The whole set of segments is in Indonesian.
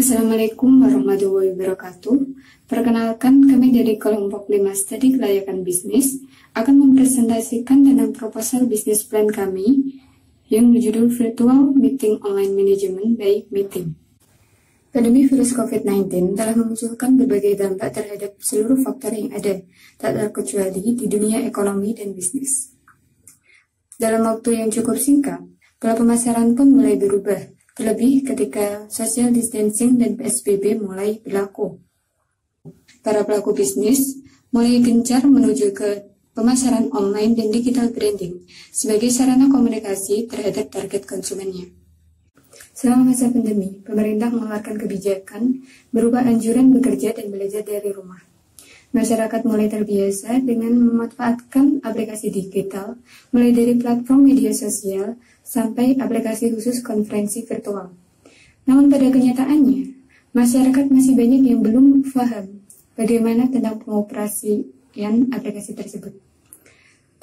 Assalamualaikum warahmatullahi wabarakatuh. Perkenalkan, kami dari kelompok 5 studi kelayakan bisnis akan mempresentasikan tentang proposal bisnis plan kami yang berjudul Virtual Meeting Online Management by Meeting. Pandemi virus COVID-19 telah memunculkan berbagai dampak terhadap seluruh faktor yang ada, tak terkecuali di dunia ekonomi dan bisnis. Dalam waktu yang cukup singkat, pola pemasaran pun mulai berubah, terlebih ketika social distancing dan PSBB mulai berlaku. Para pelaku bisnis mulai gencar menuju ke pemasaran online dan digital branding sebagai sarana komunikasi terhadap target konsumennya. Selama masa pandemi, pemerintah mengeluarkan kebijakan berupa anjuran bekerja dan belajar dari rumah. Masyarakat mulai terbiasa dengan memanfaatkan aplikasi digital, mulai dari platform media sosial sampai aplikasi khusus konferensi virtual. Namun pada kenyataannya, masyarakat masih banyak yang belum paham bagaimana tentang pengoperasian aplikasi tersebut.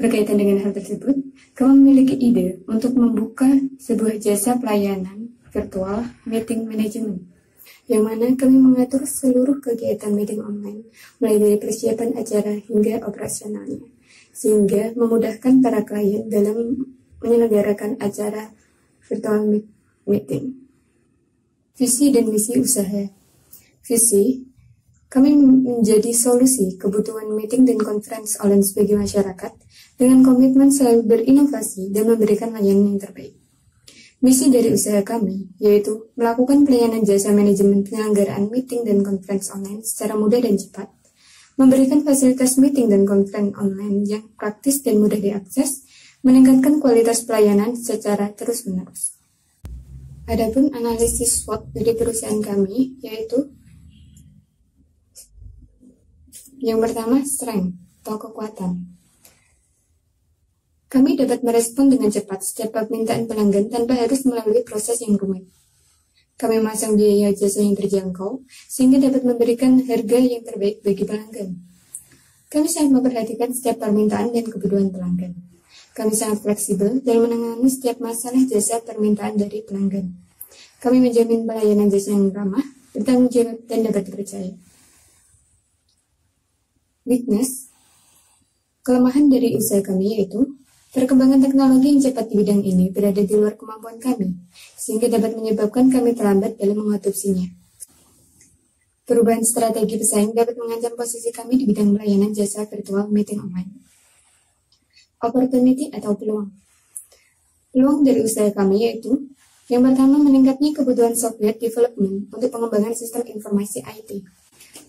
Berkaitan dengan hal tersebut, kami memiliki ide untuk membuka sebuah jasa pelayanan virtual meeting management, yang mana kami mengatur seluruh kegiatan meeting online, mulai dari persiapan acara hingga operasionalnya, sehingga memudahkan para klien dalam menyelenggarakan acara virtual meeting. Visi dan misi usaha. Visi, kami menjadi solusi kebutuhan meeting dan conference online sebagai masyarakat dengan komitmen selalu berinovasi dan memberikan layanan yang terbaik. Misi dari usaha kami, yaitu melakukan pelayanan jasa manajemen penyelenggaraan meeting dan conference online secara mudah dan cepat, memberikan fasilitas meeting dan conference online yang praktis dan mudah diakses, meningkatkan kualitas pelayanan secara terus-menerus. Adapun analisis SWOT dari perusahaan kami, yaitu yang pertama, strength atau kekuatan. Kami dapat merespon dengan cepat setiap permintaan pelanggan tanpa harus melalui proses yang rumit. Kami memasang biaya jasa yang terjangkau, sehingga dapat memberikan harga yang terbaik bagi pelanggan. Kami sangat memperhatikan setiap permintaan dan kebutuhan pelanggan. Kami sangat fleksibel dalam menangani setiap masalah jasa permintaan dari pelanggan. Kami menjamin pelayanan jasa yang ramah, bertanggung jawab, dan dapat dipercaya. Weakness, kelemahan dari usaha kami yaitu perkembangan teknologi yang cepat di bidang ini berada di luar kemampuan kami, sehingga dapat menyebabkan kami terlambat dalam mengadopsinya. Perubahan strategi pesaing dapat mengancam posisi kami di bidang pelayanan jasa virtual meeting online. Opportunity atau peluang. Peluang dari usaha kami yaitu, yang pertama, meningkatnya kebutuhan software development untuk pengembangan sistem informasi IT.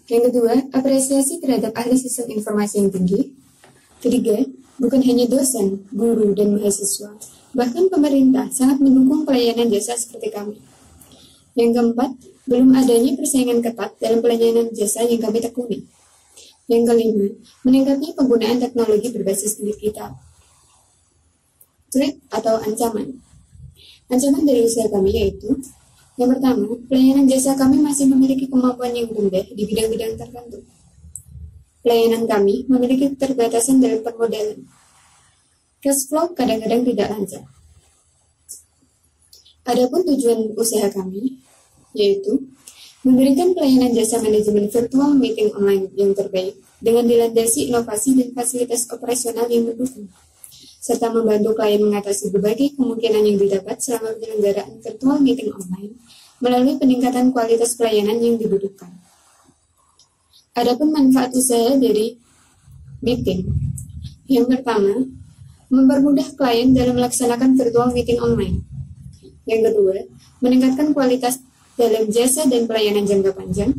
Yang kedua, apresiasi terhadap ahli sistem informasi yang tinggi. Ketiga, bukan hanya dosen, guru, dan mahasiswa, bahkan pemerintah sangat mendukung pelayanan jasa seperti kami. Yang keempat, belum adanya persaingan ketat dalam pelayanan jasa yang kami tekuni. Yang kelima, meningkatnya penggunaan teknologi berbasis digital. Threat atau ancaman. Ancaman dari usaha kami yaitu, yang pertama, pelayanan jasa kami masih memiliki kemampuan yang rendah di bidang-bidang tertentu. Pelayanan kami memiliki keterbatasan dalam permodalan. Cash flow kadang-kadang tidak lancar. Adapun tujuan usaha kami, yaitu memberikan pelayanan jasa manajemen virtual meeting online yang terbaik dengan dilandasi inovasi dan fasilitas operasional yang mendukung, serta membantu klien mengatasi berbagai kemungkinan yang didapat selama penyelenggaraan virtual meeting online melalui peningkatan kualitas pelayanan yang dibutuhkan. Adapun manfaat usaha dari meeting. Yang pertama, mempermudah klien dalam melaksanakan virtual meeting online. Yang kedua, meningkatkan kualitas dalam jasa dan pelayanan jangka panjang.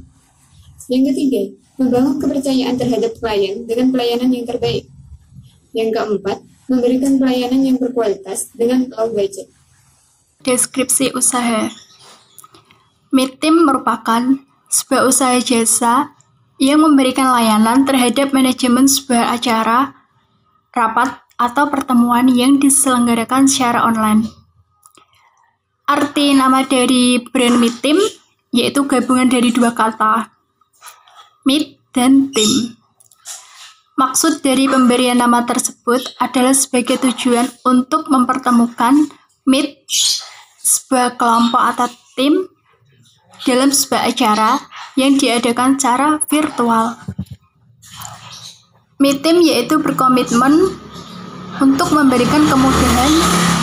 Yang ketiga, membangun kepercayaan terhadap klien dengan pelayanan yang terbaik. Yang keempat, memberikan pelayanan yang berkualitas dengan low budget. Deskripsi usaha. Meeting merupakan sebuah usaha jasa yang memberikan layanan terhadap manajemen sebuah acara, rapat, atau pertemuan yang diselenggarakan secara online. Arti nama dari brand Meeting yaitu gabungan dari dua kata, meet dan team. Maksud dari pemberian nama tersebut adalah sebagai tujuan untuk mempertemukan meet sebuah kelompok atau tim dalam sebuah acara yang diadakan secara virtual. Meetim yaitu berkomitmen untuk memberikan kemudahan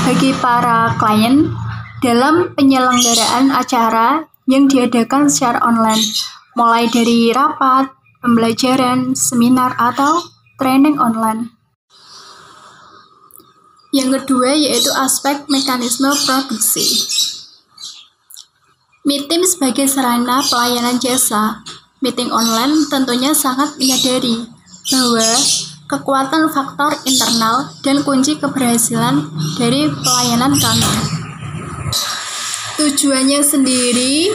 bagi para klien dalam penyelenggaraan acara yang diadakan secara online, mulai dari rapat, pembelajaran, seminar, atau training online. Yang kedua yaitu aspek mekanisme produksi. Meetim sebagai sarana pelayanan jasa, meeting online tentunya sangat menyadari bahwa kekuatan faktor internal dan kunci keberhasilan dari pelayanan kami. Tujuannya sendiri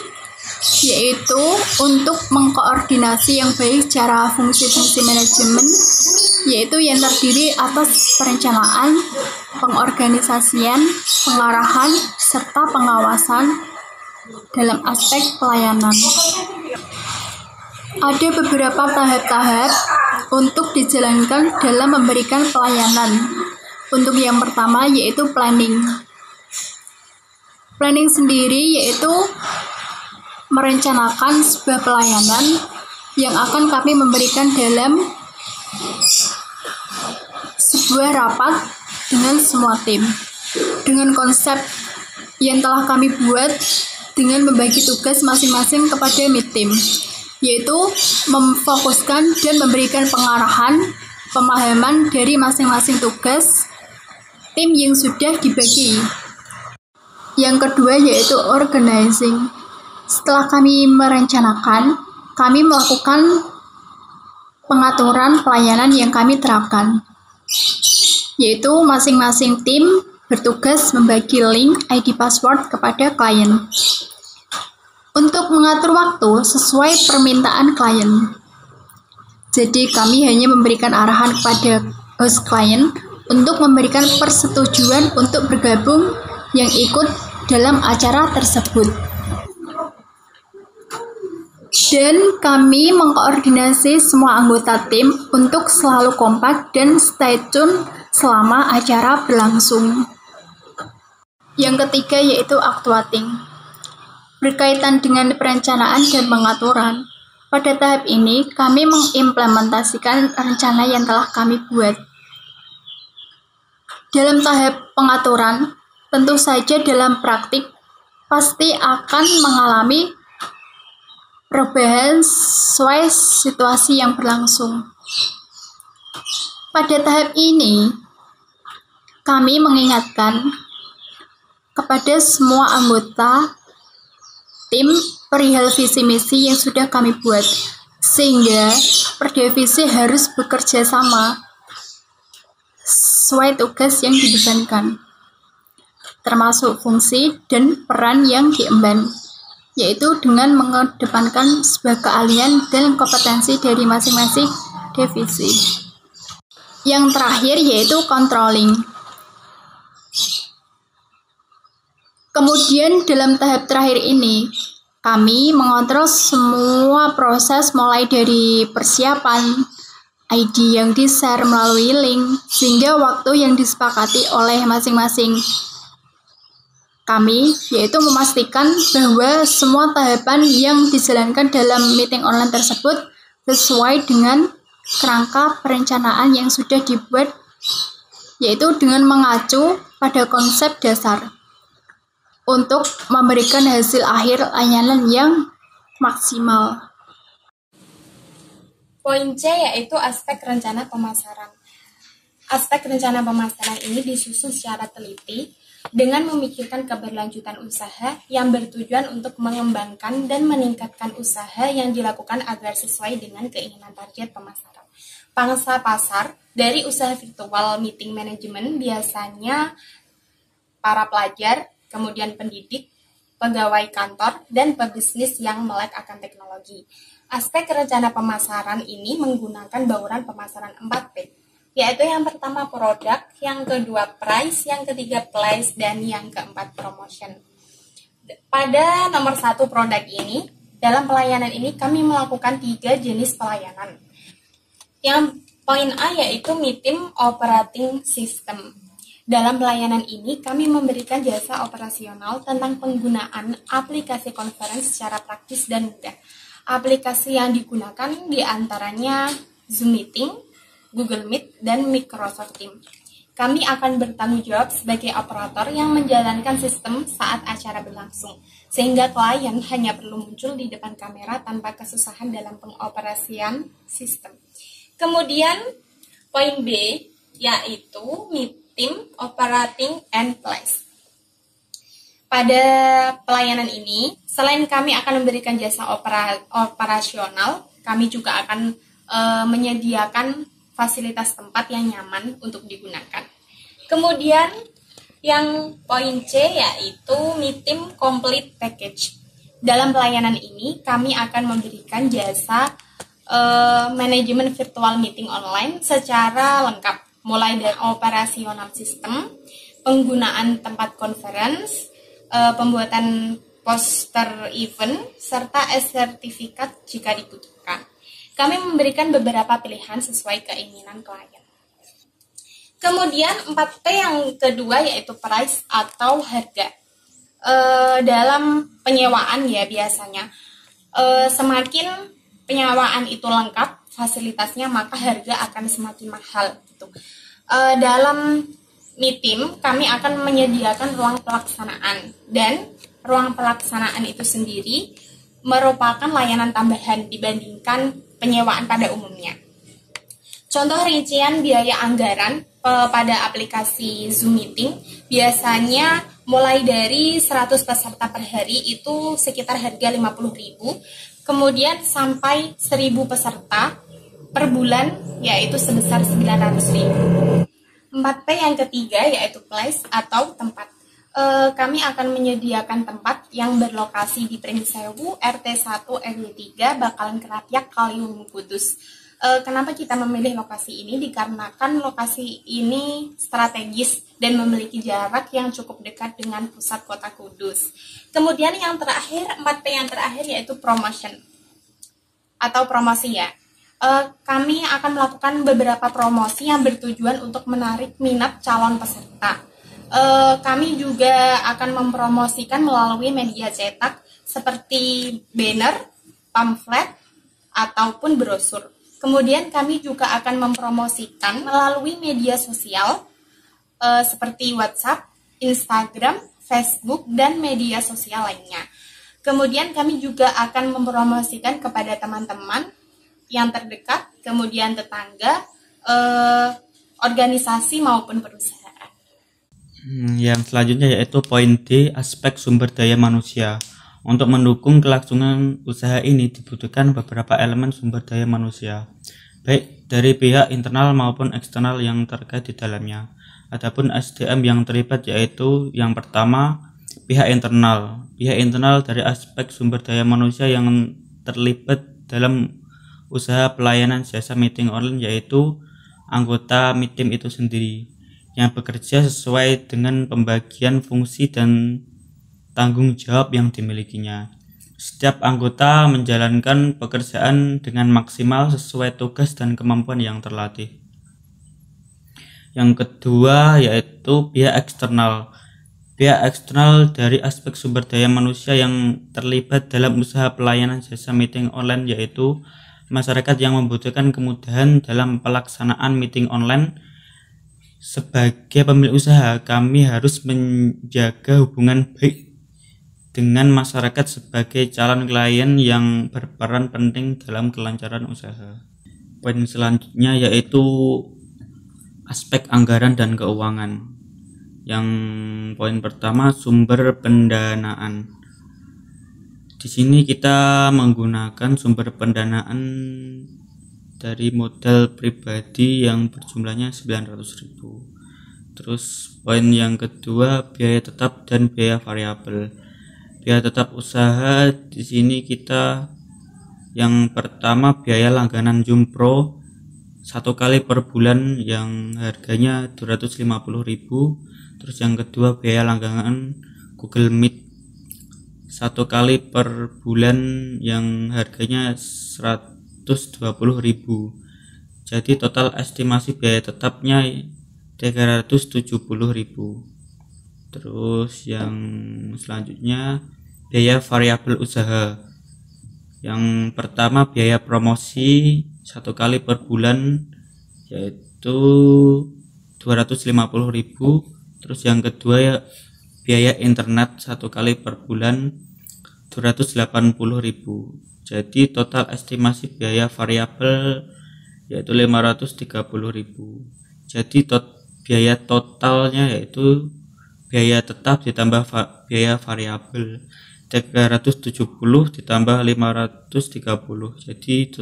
yaitu untuk mengkoordinasi yang baik secara fungsi-fungsi manajemen, yaitu yang terdiri atas perencanaan, pengorganisasian, pengarahan, serta pengawasan dalam aspek pelayanan. Ada beberapa tahap-tahap untuk dijalankan dalam memberikan pelayanan. Untuk yang pertama yaitu planning. Planning sendiri yaitu merencanakan sebuah pelayanan yang akan kami memberikan dalam sebuah rapat dengan semua tim. Dengan konsep yang telah kami buat dengan membagi tugas masing-masing kepada meetim, yaitu memfokuskan dan memberikan pengarahan, pemahaman dari masing-masing tugas tim yang sudah dibagi. Yang kedua yaitu organizing. Setelah kami merencanakan, kami melakukan pengaturan pelayanan yang kami terapkan, yaitu masing-masing tim bertugas membagi link ID password kepada klien untuk mengatur waktu sesuai permintaan klien. Jadi kami hanya memberikan arahan kepada host klien untuk memberikan persetujuan untuk bergabung yang ikut dalam acara tersebut. Dan kami mengkoordinasi semua anggota tim untuk selalu kompak dan stay tune selama acara berlangsung. Yang ketiga yaitu actuating. Berkaitan dengan perencanaan dan pengaturan, pada tahap ini kami mengimplementasikan rencana yang telah kami buat. Dalam tahap pengaturan, tentu saja dalam praktik pasti akan mengalami perubahan sesuai situasi yang berlangsung. Pada tahap ini, kami mengingatkan kepada semua anggota tim perihal visi misi yang sudah kami buat, sehingga per divisi harus bekerja sama sesuai tugas yang dibebankan, termasuk fungsi dan peran yang diemban, yaitu dengan mengedepankan sebuah keahlian dan kompetensi dari masing-masing divisi. Yang terakhir yaitu controlling. Kemudian dalam tahap terakhir ini, kami mengontrol semua proses mulai dari persiapan, ID yang di-share melalui link, sehingga waktu yang disepakati oleh masing-masing kami, yaitu memastikan bahwa semua tahapan yang dijalankan dalam meeting online tersebut sesuai dengan kerangka perencanaan yang sudah dibuat, yaitu dengan mengacu pada konsep dasar untuk memberikan hasil akhir layanan yang maksimal. Poin C yaitu aspek rencana pemasaran. Aspek rencana pemasaran ini disusun secara teliti dengan memikirkan keberlanjutan usaha yang bertujuan untuk mengembangkan dan meningkatkan usaha yang dilakukan agar sesuai dengan keinginan target pemasaran. Pangsa pasar dari usaha virtual meeting management biasanya para pelajar, kemudian pendidik, pegawai kantor, dan pebisnis yang melek akan teknologi. Aspek rencana pemasaran ini menggunakan bauran pemasaran 4P, yaitu yang pertama produk, yang kedua price, yang ketiga place, dan yang keempat promotion. Pada nomor 1 produk ini, dalam pelayanan ini kami melakukan 3 jenis pelayanan. Yang poin A yaitu Meetim Operating System. Dalam pelayanan ini, kami memberikan jasa operasional tentang penggunaan aplikasi conference secara praktis dan mudah. Aplikasi yang digunakan diantaranya Zoom Meeting, Google Meet, dan Microsoft Teams. Kami akan bertanggung jawab sebagai operator yang menjalankan sistem saat acara berlangsung, sehingga klien hanya perlu muncul di depan kamera tanpa kesusahan dalam pengoperasian sistem. Kemudian, poin B, yaitu Meeting, Operating, and Place. Pada pelayanan ini, selain kami akan memberikan jasa operasional, kami juga akan menyediakan fasilitas tempat yang nyaman untuk digunakan. Kemudian yang poin C yaitu Meeting Complete Package. Dalam pelayanan ini, kami akan memberikan jasa manajemen virtual meeting online secara lengkap, mulai dari operasional sistem, penggunaan tempat conference, pembuatan poster event, serta sertifikat jika dibutuhkan. Kami memberikan beberapa pilihan sesuai keinginan klien. Kemudian 4P yang kedua yaitu price atau harga. Dalam penyewaan ya biasanya, semakin penyewaan itu lengkap fasilitasnya, maka harga akan semakin mahal. Gitu. Dalam Meeting, kami akan menyediakan ruang pelaksanaan, dan ruang pelaksanaan itu sendiri merupakan layanan tambahan dibandingkan penyewaan pada umumnya. Contoh rincian biaya anggaran pada aplikasi Zoom Meeting biasanya mulai dari 100 peserta per hari itu sekitar harga 50.000, kemudian sampai 1.000 peserta per bulan yaitu sebesar 900.000. 4P yang ketiga yaitu place atau tempat. Kami akan menyediakan tempat yang berlokasi di Pringsewu, RT 1 RW 3, Bakalan Kerapiak, Kaliwungu, Kudus. Kenapa kita memilih lokasi ini? Dikarenakan lokasi ini strategis dan memiliki jarak yang cukup dekat dengan pusat kota Kudus. Kemudian yang terakhir, 4P yang terakhir yaitu promotion atau promosi ya. Kami akan melakukan beberapa promosi yang bertujuan untuk menarik minat calon peserta. Kami juga akan mempromosikan melalui media cetak seperti banner, pamflet, ataupun brosur. Kemudian kami juga akan mempromosikan melalui media sosial seperti WhatsApp, Instagram, Facebook, dan media sosial lainnya. Kemudian kami juga akan mempromosikan kepada teman-teman yang terdekat, kemudian tetangga, organisasi maupun perusahaan. Yang selanjutnya yaitu poin D, aspek sumber daya manusia. Untuk mendukung kelangsungan usaha ini dibutuhkan beberapa elemen sumber daya manusia, baik dari pihak internal maupun eksternal yang terkait di dalamnya. Adapun SDM yang terlibat yaitu yang pertama pihak internal. Pihak internal dari aspek sumber daya manusia yang terlibat dalam usaha pelayanan jasa meeting online yaitu anggota meeting itu sendiri yang bekerja sesuai dengan pembagian fungsi dan tanggung jawab yang dimilikinya. Setiap anggota menjalankan pekerjaan dengan maksimal sesuai tugas dan kemampuan yang terlatih. Yang kedua yaitu pihak eksternal. Pihak eksternal dari aspek sumber daya manusia yang terlibat dalam usaha pelayanan jasa meeting online yaitu masyarakat yang membutuhkan kemudahan dalam pelaksanaan meeting online. Sebagai pemilik usaha, kami harus menjaga hubungan baik dengan masyarakat sebagai calon klien yang berperan penting dalam kelancaran usaha. Poin selanjutnya yaitu aspek anggaran dan keuangan. Yang poin pertama, sumber pendanaan. Di sini kita menggunakan sumber pendanaan dari modal pribadi yang berjumlahnya 900.000. Terus poin yang kedua, biaya tetap dan biaya variabel. Biaya tetap usaha di sini kita yang pertama biaya langganan Zoom Pro 1 kali per bulan yang harganya 250.000. Terus yang kedua biaya langganan Google Meet 1 kali per bulan yang harganya 120.000. Jadi total estimasi biaya tetapnya 370.000. Terus yang selanjutnya biaya variabel usaha. Yang pertama biaya promosi 1 kali per bulan yaitu 250.000. Terus yang kedua ya biaya internet 1 kali per bulan 280.000. Jadi total estimasi biaya variabel yaitu 530.000. Jadi biaya totalnya yaitu biaya tetap ditambah biaya variabel 370 ditambah 530. Jadi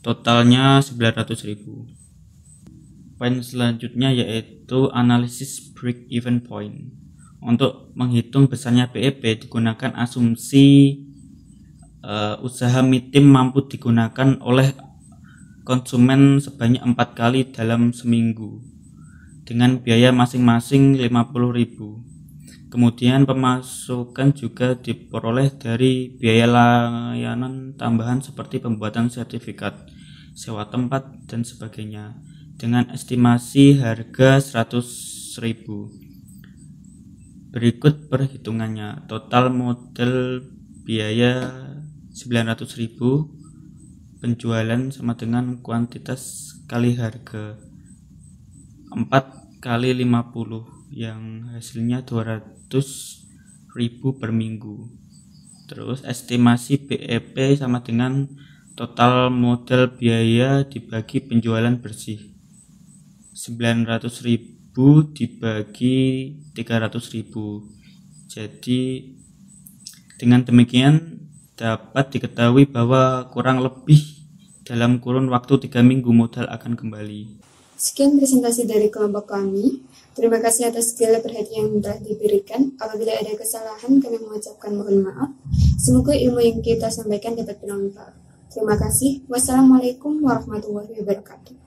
totalnya 900.000. Poin selanjutnya yaitu analisis break even point. Untuk menghitung besarnya BEP digunakan asumsi usaha mie tim mampu digunakan oleh konsumen sebanyak 4 kali dalam seminggu dengan biaya masing-masing 50.000. Kemudian pemasukan juga diperoleh dari biaya layanan tambahan seperti pembuatan sertifikat, sewa tempat dan sebagainya dengan estimasi harga 100.000. Berikut perhitungannya. Total modal biaya 900.000, penjualan sama dengan kuantitas kali harga 4 kali 50 yang hasilnya 200.000 per minggu. Terus estimasi BEP sama dengan total modal biaya dibagi penjualan bersih 900.000 dibagi 300.000. Jadi dengan demikian dapat diketahui bahwa kurang lebih dalam kurun waktu 3 minggu modal akan kembali. Sekian presentasi dari kelompok kami. Terima kasih atas segala perhatian yang telah diberikan. Apabila ada kesalahan, kami mengucapkan mohon maaf. Semoga ilmu yang kita sampaikan dapat bermanfaat. Terima kasih. Wassalamualaikum warahmatullahi wabarakatuh.